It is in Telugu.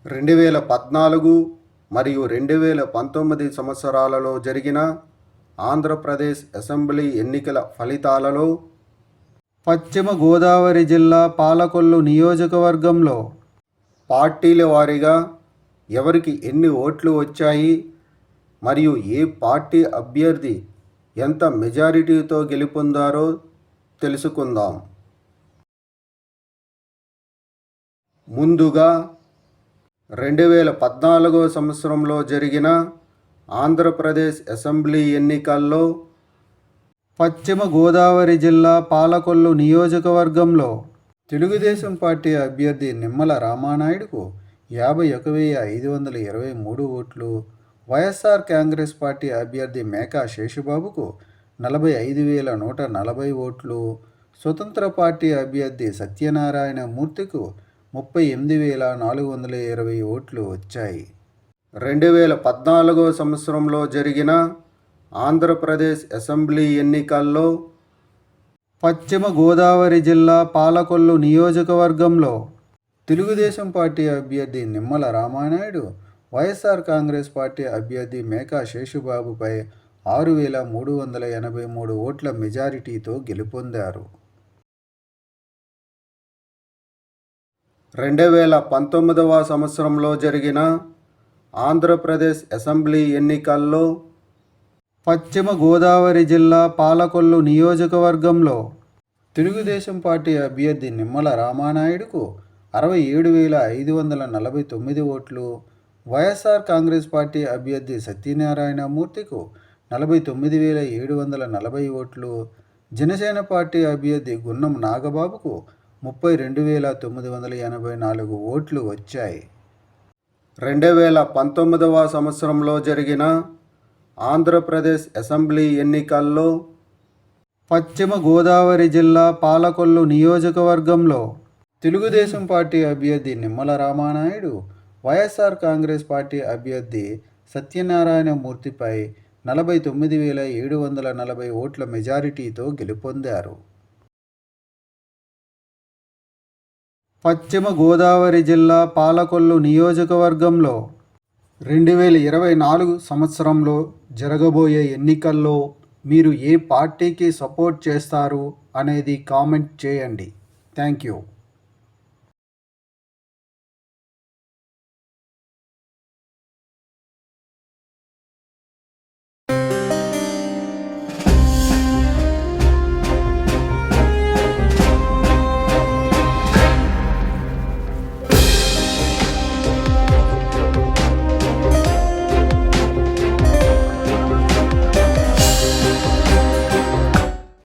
2014 మరియు 2019 సంవత్సరాలలో జరిగిన ఆంధ్రప్రదేశ్ అసెంబ్లీ ఎన్నికల ఫలితాలలో పశ్చిమ గోదావరి జిల్లా పాలకొల్లు నియోజకవర్గంలో పార్టీల వారీగా ఎవరికి ఎన్ని ఓట్లు వచ్చాయి మరియు ఏ పార్టీ అభ్యర్థి ఎంత మెజారిటీతో గెలుపొందారో తెలుసుకుందాం. ముందుగా 2014 సంవత్సరంలో జరిగిన ఆంధ్రప్రదేశ్ అసెంబ్లీ ఎన్నికల్లో పశ్చిమ గోదావరి జిల్లా పాలకొల్లు నియోజకవర్గంలో తెలుగుదేశం పార్టీ అభ్యర్థి నిమ్మల రామానాయుడుకు 51,523 ఓట్లు, వైఎస్ఆర్ కాంగ్రెస్ పార్టీ అభ్యర్థి మేకా శేషుబాబుకు 45,140 ఓట్లు, స్వతంత్ర పార్టీ అభ్యర్థి సత్యనారాయణ మూర్తికు 38,420 ఓట్లు వచ్చాయి. 2014 సంవత్సరంలో జరిగిన ఆంధ్రప్రదేశ్ అసెంబ్లీ ఎన్నికల్లో పశ్చిమ గోదావరి జిల్లా పాలకొల్లు నియోజకవర్గంలో తెలుగుదేశం పార్టీ అభ్యర్థి నిమ్మల రామానాయుడు వైఎస్ఆర్ కాంగ్రెస్ పార్టీ అభ్యర్థి మేకా శేషుబాబుపై 6,383 ఓట్ల మెజారిటీతో గెలుపొందారు. 2019 సంవత్సరంలో జరిగిన ఆంధ్రప్రదేశ్ అసెంబ్లీ ఎన్నికల్లో పశ్చిమ గోదావరి జిల్లా పాలకొల్లు నియోజకవర్గంలో తెలుగుదేశం పార్టీ అభ్యర్థి నిమ్మల రామానాయుడుకు 67,549 ఓట్లు, వైఎస్ఆర్ కాంగ్రెస్ పార్టీ అభ్యర్థి సత్యనారాయణ మూర్తికు 49,740 ఓట్లు, జనసేన పార్టీ అభ్యర్థి గున్నం నాగబాబుకు 32,984 ఓట్లు వచ్చాయి. 2019 సంవత్సరంలో జరిగిన ఆంధ్రప్రదేశ్ అసెంబ్లీ ఎన్నికల్లో పశ్చిమ గోదావరి జిల్లా పాలకొల్లు నియోజకవర్గంలో తెలుగుదేశం పార్టీ అభ్యర్థి నిమ్మల రామానాయుడు వైఎస్ఆర్ కాంగ్రెస్ పార్టీ అభ్యర్థి సత్యనారాయణ మూర్తిపై 49,740 ఓట్ల మెజారిటీతో గెలుపొందారు. పశ్చిమ గోదావరి జిల్లా పాలకొల్లు నియోజకవర్గంలో 2024 సంవత్సరంలో జరగబోయే ఎన్నికల్లో మీరు ఏ పార్టీకి సపోర్ట్ చేస్తారు అనేది కామెంట్ చేయండి. Thank you.